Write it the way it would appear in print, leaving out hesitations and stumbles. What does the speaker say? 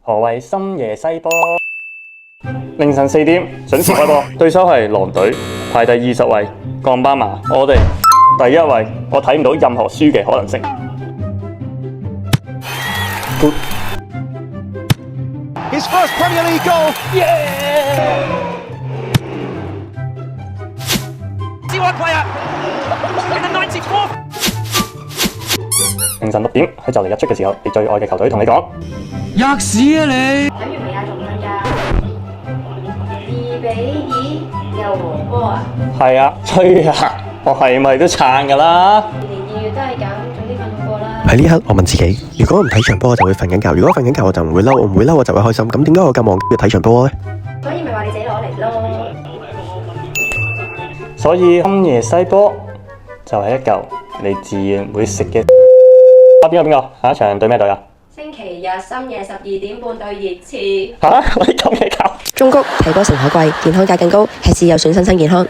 何謂深夜西波？凌晨4點準時開波，對手係狼隊，排第20位，降班馬。我哋第1位，我睇唔到任何輸嘅可能性。His first Premier League goal. Yeah! C1 player in the 94th. 凌晨6點喺就嚟日出嘅時候，你最愛嘅球隊同你講：吔屎啊你！睇完未啊？仲瞓㗎？2-2又和波啊！係啊，吹啊！我係咪都撐㗎啦？年2月都係咁，早啲瞓好過啦。喺呢刻，我問自己：如果我唔睇場波，我就會瞓緊覺；如果瞓緊覺，我就唔會嬲；我唔會嬲，我就會開心。咁點解我咁忙要睇場波呢？所以咪話你自己攞嚟咯。所以深夜西波就係一嚿你自然會食嘅。邊個？下一場對咩隊啊？星期日深夜12點半對熱刺。嚇！我啲咁嘅球。中谷睇波誠可貴，健康價更高，吃屎有損身心健康。